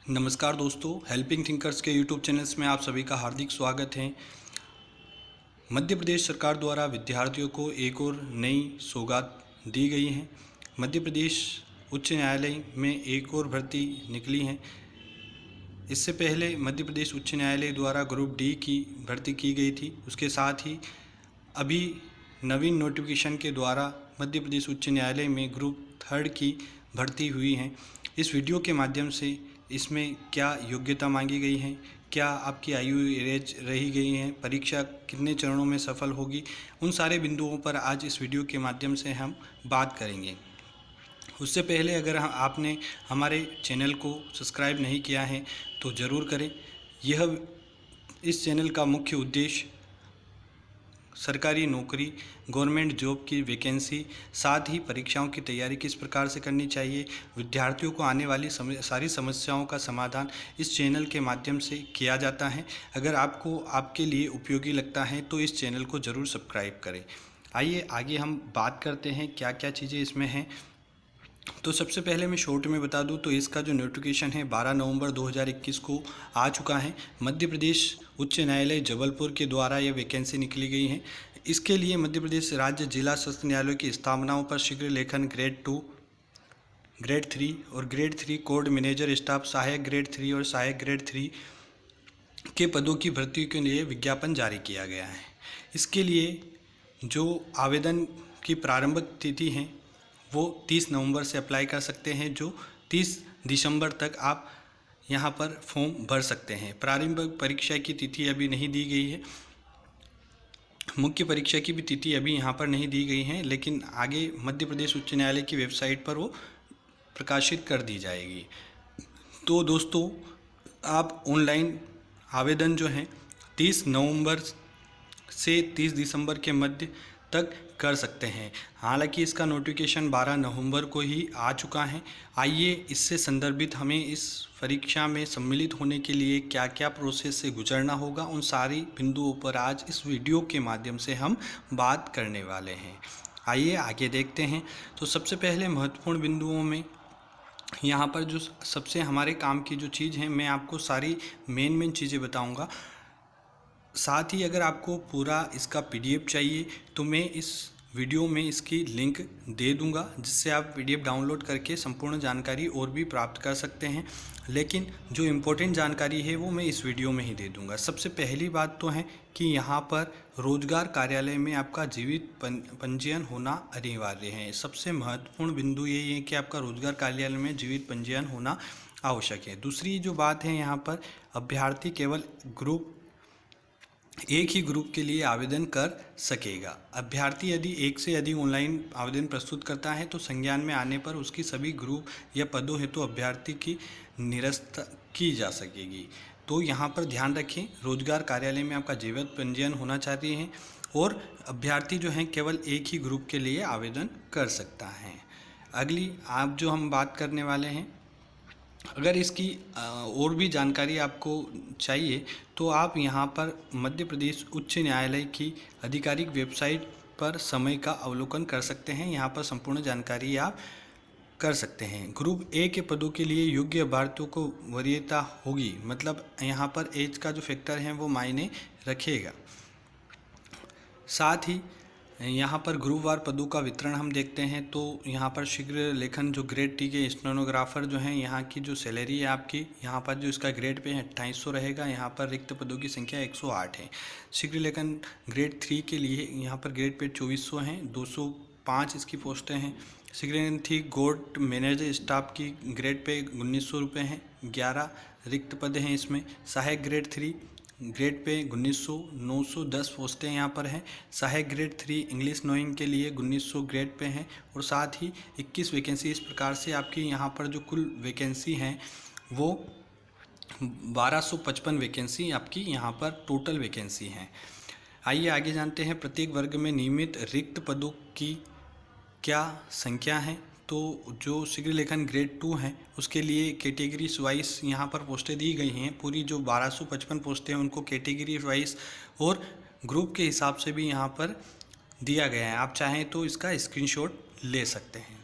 नमस्कार दोस्तों, helping thinkers के यूट्यूब चैनल्स में आप सभी का हार्दिक स्वागत है। मध्य प्रदेश सरकार द्वारा विद्यार्थियों को एक और नई सौगात दी गई है। मध्य प्रदेश उच्च न्यायालय में एक और भर्ती निकली है। इससे पहले मध्य प्रदेश उच्च न्यायालय द्वारा ग्रुप डी की भर्ती की गई थी। उसके साथ ही अभी नवीन नोटिफिकेशन के द्वारा मध्य प्रदेश उच्च न्यायालय में ग्रुप थर्ड की भर्ती हुई है। इस वीडियो के माध्यम से इसमें क्या योग्यता मांगी गई है, क्या आपकी आयु एज रही गई है, परीक्षा कितने चरणों में सफल होगी, उन सारे बिंदुओं पर आज इस वीडियो के माध्यम से हम बात करेंगे। उससे पहले अगर आपने हमारे चैनल को सब्सक्राइब नहीं किया है तो ज़रूर करें। इस चैनल का मुख्य उद्देश्य सरकारी नौकरी, गवर्नमेंट जॉब की वैकेंसी, साथ ही परीक्षाओं की तैयारी किस प्रकार से करनी चाहिए, विद्यार्थियों को आने वाली सारी समस्याओं का समाधान इस चैनल के माध्यम से किया जाता है। अगर आपको आपके लिए उपयोगी लगता है तो इस चैनल को ज़रूर सब्सक्राइब करें। आइए आगे हम बात करते हैं क्या क्या चीज़ें इसमें हैं। तो सबसे पहले मैं शॉर्ट में बता दूं तो इसका जो नोटिफिकेशन है 12 नवंबर 2021 को आ चुका है। मध्य प्रदेश उच्च न्यायालय जबलपुर के द्वारा यह वैकेंसी निकली गई है। इसके लिए मध्य प्रदेश राज्य जिला सत्र न्यायालयों की स्थापनाओं पर शीघ्र लेखन ग्रेड 2, ग्रेड 3 और ग्रेड 3 कोर्ट मैनेजर स्टाफ, सहायक ग्रेड 3 और सहायक ग्रेड 3 के पदों की भर्ती के लिए विज्ञापन जारी किया गया है। इसके लिए जो आवेदन की प्रारंभिक तिथि है वो 30 नवंबर से अप्लाई कर सकते हैं, जो 30 दिसंबर तक आप यहाँ पर फॉर्म भर सकते हैं। प्रारंभिक परीक्षा की तिथि अभी नहीं दी गई है, मुख्य परीक्षा की भी तिथि अभी यहाँ पर नहीं दी गई है, लेकिन आगे मध्य प्रदेश उच्च न्यायालय की वेबसाइट पर वो प्रकाशित कर दी जाएगी। तो दोस्तों, आप ऑनलाइन आवेदन जो है 30 नवंबर से 30 दिसंबर के मध्य तक कर सकते हैं। हालांकि इसका नोटिफिकेशन 12 नवंबर को ही आ चुका है। आइए इससे संदर्भित हमें इस परीक्षा में सम्मिलित होने के लिए क्या क्या प्रोसेस से गुजरना होगा, उन सारी बिंदुओं पर आज इस वीडियो के माध्यम से हम बात करने वाले हैं। आइए आगे देखते हैं। तो सबसे पहले महत्वपूर्ण बिंदुओं में यहाँ पर जो सबसे हमारे काम की जो चीज़ है, मैं आपको सारी मेन चीज़ें बताऊँगा। साथ ही अगर आपको पूरा इसका पीडीएफ चाहिए तो मैं इस वीडियो में इसकी लिंक दे दूंगा, जिससे आप पीडीएफ डाउनलोड करके संपूर्ण जानकारी और भी प्राप्त कर सकते हैं। लेकिन जो इम्पोर्टेंट जानकारी है वो मैं इस वीडियो में ही दे दूंगा। सबसे पहली बात तो है कि यहाँ पर रोजगार कार्यालय में आपका जीवित पंजीयन होना अनिवार्य है। सबसे महत्वपूर्ण बिंदु यही है कि आपका रोजगार कार्यालय में जीवित पंजीयन होना आवश्यक है। दूसरी जो बात है, यहाँ पर अभ्यर्थी केवल एक ही ग्रुप के लिए आवेदन कर सकेगा। अभ्यर्थी यदि एक से अधिक ऑनलाइन आवेदन प्रस्तुत करता है तो संज्ञान में आने पर उसकी सभी ग्रुप या पदों हेतु अभ्यर्थी की निरस्त की जा सकेगी। तो यहाँ पर ध्यान रखें, रोजगार कार्यालय में आपका जीवित पंजीयन होना चाहिए है और अभ्यर्थी जो हैं केवल एक ही ग्रुप के लिए आवेदन कर सकता है। अगली आप जो हम बात करने वाले हैं, अगर इसकी और भी जानकारी आपको चाहिए तो आप यहाँ पर मध्य प्रदेश उच्च न्यायालय की आधिकारिक वेबसाइट पर समय का अवलोकन कर सकते हैं। यहाँ पर संपूर्ण जानकारी आप कर सकते हैं। ग्रुप ए के पदों के लिए योग्य अभ्यर्थियों को वरीयता होगी, मतलब यहाँ पर एज का जो फैक्टर है वो मायने रखेगा। साथ ही यहाँ पर ग्रुपवार पदों का वितरण हम देखते हैं तो यहाँ पर शीघ्र लेखन जो ग्रेड टी के स्टेनोग्राफर जो हैं, यहाँ की जो सैलरी है आपकी, यहाँ पर जो इसका ग्रेड पे है 2800 रहेगा। यहाँ पर रिक्त पदों की संख्या 108 है। शीघ्र लेखन ग्रेड 3 के लिए यहाँ पर ग्रेड पे 2400 हैं, 205 इसकी पोस्टें हैं। शीघ्र लेखन थी कोर्ट मैनेजर स्टाफ की ग्रेड पे 1900 रुपये हैं, 11 रिक्त पद हैं इसमें। सहायक ग्रेड 3 ग्रेड पे 1900, 910 पोस्टें यहाँ पर हैं। सहायक ग्रेड 3 इंग्लिश नोइंग के लिए 1900 ग्रेड पे हैं और साथ ही 21 वैकेंसी। इस प्रकार से आपकी यहाँ पर जो कुल वैकेंसी हैं वो 1255 वैकेंसी आपकी यहाँ पर टोटल वैकेंसी हैं। आइए आगे जानते हैं प्रत्येक वर्ग में नियमित रिक्त पदों की क्या संख्या है। तो जो शीघ्र लेखन ग्रेड 2 हैं उसके लिए कैटेगरी वाइज यहाँ पर पोस्टें दी गई हैं। पूरी जो 1255 पोस्टें हैं उनको कैटेगरी वाइज और ग्रुप के हिसाब से भी यहाँ पर दिया गया है। आप चाहें तो इसका स्क्रीनशॉट ले सकते हैं।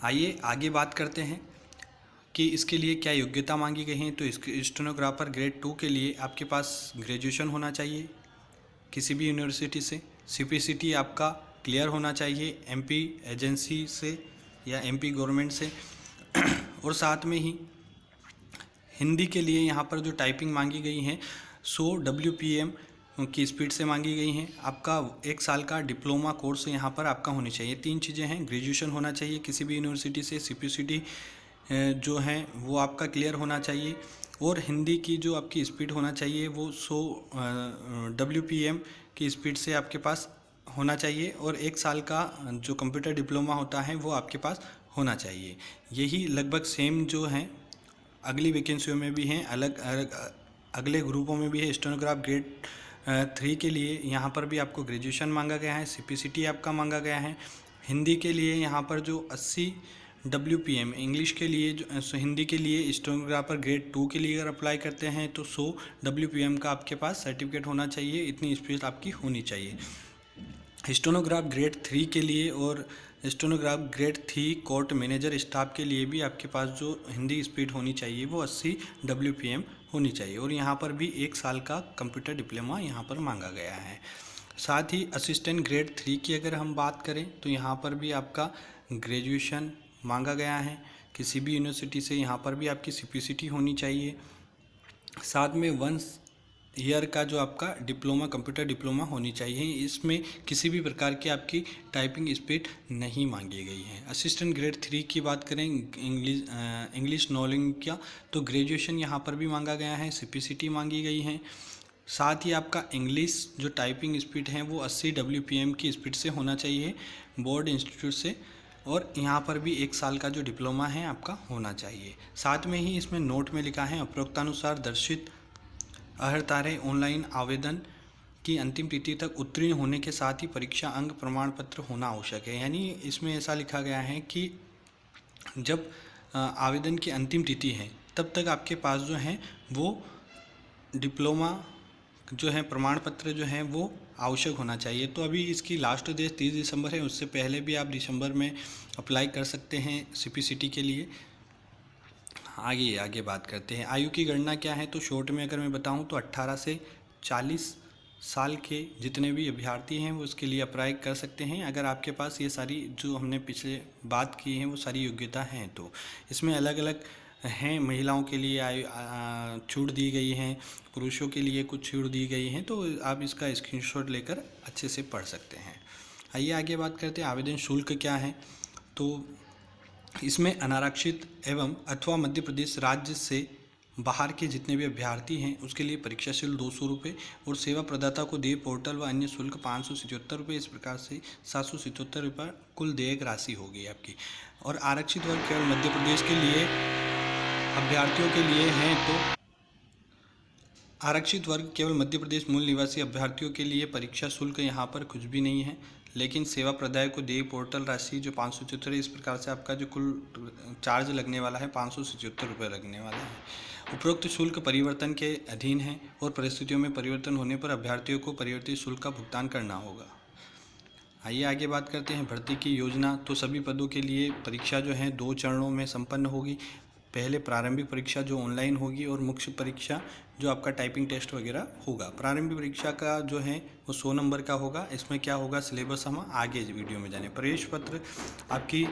आइए आगे बात करते हैं। कि इसके लिए क्या योग्यता मांगी गई है। तो इसके स्टेनोग्राफर ग्रेड 2 के लिए आपके पास ग्रेजुएशन होना चाहिए किसी भी यूनिवर्सिटी से। CPCT आपका क्लियर होना चाहिए MP एजेंसी से या MP गवर्नमेंट से। और साथ में ही हिंदी के लिए यहाँ पर जो टाइपिंग मांगी गई है 100 WPM की स्पीड से मांगी गई हैं। आपका 1 साल का डिप्लोमा कोर्स यहाँ पर आपका होनी चाहिए। 3 चीज़ें हैं, ग्रेजुएशन होना चाहिए किसी भी यूनिवर्सिटी से, CPCT जो है वो आपका क्लियर होना चाहिए, और हिंदी की जो आपकी स्पीड होना चाहिए वो 100 WPM की स्पीड से आपके पास होना चाहिए, और 1 साल का जो कंप्यूटर डिप्लोमा होता है वो आपके पास होना चाहिए। यही लगभग सेम जो है अगली वैकेंसियों में भी हैं, अलग अलग अगले ग्रुपों में भी है। स्टेनोग्राफ ग्रेड 3 के लिए यहाँ पर भी आपको ग्रेजुएशन मांगा गया है, CPCT आपका मांगा गया है। हिंदी के लिए यहाँ पर जो 80 WPM, इंग्लिश के लिए जो हिंदी के लिए स्टेनोग्राफर ग्रेड 2 के लिए अगर अप्लाई करते हैं तो 100 WPM का आपके पास सर्टिफिकेट होना चाहिए, इतनी स्पीड आपकी होनी चाहिए। स्टेनोग्राफ ग्रेड 3 के लिए और stenograph grade 3 court manager staff के लिए भी आपके पास जो हिंदी स्पीड होनी चाहिए वो 80 WPM होनी चाहिए, और यहाँ पर भी 1 साल का कंप्यूटर डिप्लोमा यहाँ पर मांगा गया है। साथ ही असिस्टेंट ग्रेड 3 की अगर हम बात करें तो यहाँ पर भी आपका ग्रेजुएशन मांगा गया है किसी भी यूनिवर्सिटी से। यहाँ पर भी आपकी CPCT होनी चाहिए, साथ में 1 ईयर का जो आपका डिप्लोमा कंप्यूटर डिप्लोमा होनी चाहिए। इसमें किसी भी प्रकार की आपकी टाइपिंग स्पीड नहीं मांगी गई है। असिस्टेंट ग्रेड 3 की बात करें इंग्लिश नॉलेज का, तो ग्रेजुएशन यहाँ पर भी मांगा गया है, CPCT मांगी गई है। साथ ही आपका इंग्लिश जो टाइपिंग स्पीड है वो 80 WPM की स्पीड से होना चाहिए बोर्ड इंस्टीट्यूट से, और यहाँ पर भी 1 साल का जो डिप्लोमा है आपका होना चाहिए। साथ में ही इसमें नोट में लिखा है उपरोक्तानुसार दर्शित अहर्तारे ऑनलाइन आवेदन की अंतिम तिथि तक उत्तीर्ण होने के साथ ही परीक्षा अंक प्रमाण पत्र होना आवश्यक है। यानी इसमें ऐसा लिखा गया है कि जब आवेदन की अंतिम तिथि है तब तक आपके पास जो है वो डिप्लोमा जो है प्रमाण पत्र जो है वो आवश्यक होना चाहिए। तो अभी इसकी लास्ट डेट 30 दिसंबर है, उससे पहले भी आप दिसंबर में अप्लाई कर सकते हैं CPCT के लिए। आगे बात करते हैं आयु की गणना क्या है। तो शॉर्ट में अगर मैं बताऊं तो 18 से 40 साल के जितने भी अभ्यर्थी हैं वो उसके लिए अप्लाई कर सकते हैं, अगर आपके पास ये सारी जो हमने पिछले बात की हैं वो सारी योग्यता हैं। तो इसमें अलग अलग हैं, महिलाओं के लिए छूट दी गई हैं, पुरुषों के लिए कुछ छूट दी गई हैं, तो आप इसका स्क्रीनशॉट लेकर अच्छे से पढ़ सकते हैं। आइए आगे बात करते हैं आवेदन शुल्क क्या है। तो इसमें अनारक्षित एवं अथवा मध्य प्रदेश राज्य से बाहर के जितने भी अभ्यर्थी हैं उसके लिए परीक्षा शुल्क 200 रुपये, और सेवा प्रदाता को देय पोर्टल व अन्य शुल्क 577 रुपये, इस प्रकार से 777 रुपये कुल देयक राशि होगी आपकी। और आरक्षित वर्ग केवल मध्य प्रदेश के लिए अभ्यर्थियों के लिए हैं। तो आरक्षित वर्ग केवल मध्य प्रदेश मूल निवासी अभ्यर्थियों के लिए परीक्षा शुल्क यहाँ पर कुछ भी नहीं है, लेकिन सेवा प्रदाय को देय पोर्टल राशि जो 577 है, इस प्रकार से आपका जो कुल चार्ज लगने वाला है 577 रुपये लगने वाला है। उपरोक्त शुल्क परिवर्तन के अधीन है और परिस्थितियों में परिवर्तन होने पर अभ्यर्थियों को परिवर्तित शुल्क का भुगतान करना होगा। आइए आगे बात करते हैं भर्ती की योजना। तो सभी पदों के लिए परीक्षा जो है 2 चरणों में संपन्न होगी। पहले प्रारंभिक परीक्षा जो ऑनलाइन होगी, और मुख्य परीक्षा जो आपका टाइपिंग टेस्ट वगैरह होगा। प्रारंभिक परीक्षा का जो है वो 100 नंबर का होगा। इसमें क्या होगा सिलेबस हम आगे वीडियो में जाने। प्रवेश पत्र आपकी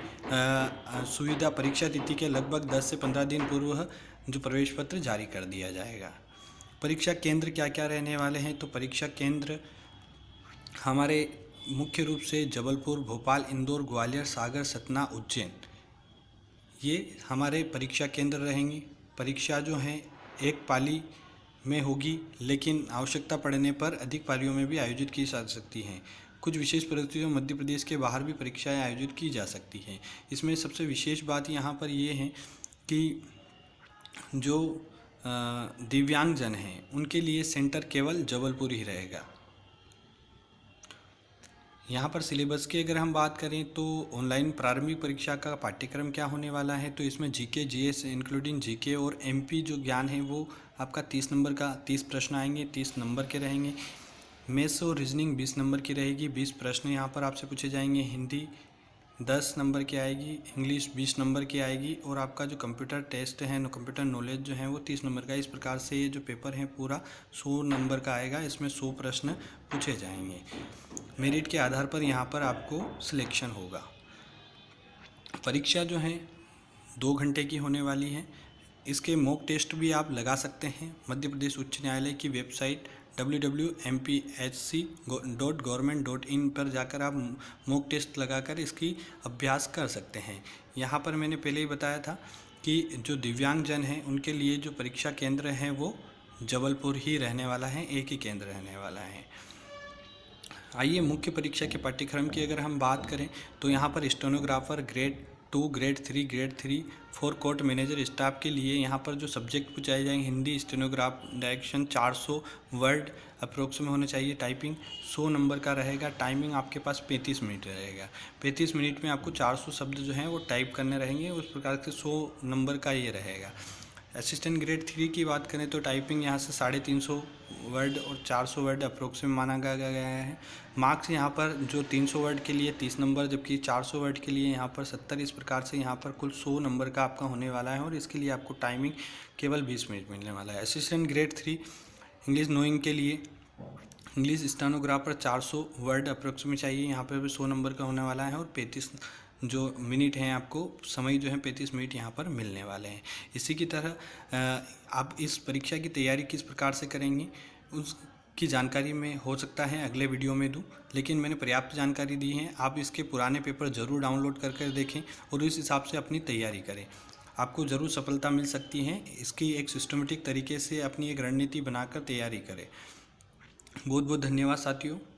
सुविधा परीक्षा तिथि के लगभग 10 से 15 दिन पूर्व जो प्रवेश पत्र जारी कर दिया जाएगा। परीक्षा केंद्र क्या क्या रहने वाले हैं। तो परीक्षा केंद्र हमारे मुख्य रूप से जबलपुर, भोपाल, इंदौर, ग्वालियर, सागर, सतना, उज्जैन, ये हमारे परीक्षा केंद्र रहेंगे। परीक्षा जो है 1 पाली में होगी, लेकिन आवश्यकता पड़ने पर अधिक पालियों में भी आयोजित की जा सकती हैं। कुछ विशेष परिस्थितियों में मध्य प्रदेश के बाहर भी परीक्षाएं आयोजित की जा सकती हैं। इसमें सबसे विशेष बात यहाँ पर ये है कि जो दिव्यांगजन हैं उनके लिए सेंटर केवल जबलपुर ही रहेगा। यहाँ पर सिलेबस की अगर हम बात करें तो ऑनलाइन प्रारंभिक परीक्षा का पाठ्यक्रम क्या होने वाला है। तो इसमें जीके, जीएस इंक्लूडिंग जीके और एमपी जो ज्ञान है वो आपका 30 नंबर का 30 प्रश्न आएंगे, 30 नंबर के रहेंगे। मैथ्स और रीजनिंग 20 नंबर की रहेगी, 20 प्रश्न यहाँ पर आपसे पूछे जाएंगे। हिंदी 10 नंबर की आएगी, इंग्लिश 20 नंबर की आएगी और आपका जो कंप्यूटर टेस्ट है, कंप्यूटर नॉलेज जो है वो 30 नंबर का। इस प्रकार से ये जो पेपर है पूरा 100 नंबर का आएगा। इसमें 100 प्रश्न पूछे जाएंगे। मेरिट के आधार पर यहाँ पर आपको सिलेक्शन होगा। परीक्षा जो है 2 घंटे की होने वाली है। इसके मॉक टेस्ट भी आप लगा सकते हैं। मध्य प्रदेश उच्च न्यायालय की वेबसाइट www.mpsc.government.in पर जाकर आप मॉक टेस्ट लगाकर इसकी अभ्यास कर सकते हैं। यहाँ पर मैंने पहले ही बताया था कि जो दिव्यांगजन हैं उनके लिए जो परीक्षा केंद्र है वो जबलपुर ही रहने वाला है, एक ही केंद्र रहने वाला है। आइए मुख्य परीक्षा के पाठ्यक्रम की अगर हम बात करें तो यहाँ पर stenographer grade 2, grade 3, grade 3, 4 court manager staff के लिए यहाँ पर जो सब्जेक्ट पूछाए जाएंगे, Hindi, stenograph, direction 400 word approx में होने चाहिए। टाइपिंग 100 नंबर का रहेगा। टाइमिंग आपके पास 35 मिनट रहेगा। 35 मिनट में आपको 400 शब्द जो हैं वो टाइप करने रहेंगे। उस प्रकार से 100 नंबर का ये रहेगा। असिस्टेंट ग्रेड 3 की बात करें तो टाइपिंग यहाँ से 350 वर्ड और 400 वर्ड अप्रोक्स में माना गया है। मार्क्स यहाँ पर जो 300 वर्ड के लिए 30 नंबर, जबकि 400 वर्ड के लिए यहाँ पर 70। इस प्रकार से यहाँ पर कुल 100 नंबर का आपका होने वाला है और इसके लिए आपको टाइमिंग केवल 20 मिनट मिलने वाला है। असिस्टेंट ग्रेड 3 इंग्लिश नोइंग के लिए इंग्लिश स्टेनोग्राफर 400 वर्ड अप्रोक्स में चाहिए। यहाँ पर भी 100 नंबर का होने वाला है और 35 जो मिनट हैं आपको समय जो है 35 मिनट यहाँ पर मिलने वाले हैं। इसी की तरह आप इस परीक्षा की तैयारी किस प्रकार से करेंगे उसकी जानकारी मैं हो सकता है अगले वीडियो में दूं, लेकिन मैंने पर्याप्त जानकारी दी है। आप इसके पुराने पेपर ज़रूर डाउनलोड कर देखें और इस हिसाब से अपनी तैयारी करें। आपको ज़रूर सफलता मिल सकती है। इसकी एक सिस्टमेटिक तरीके से अपनी एक रणनीति बनाकर तैयारी करें। बहुत बहुत धन्यवाद साथियों।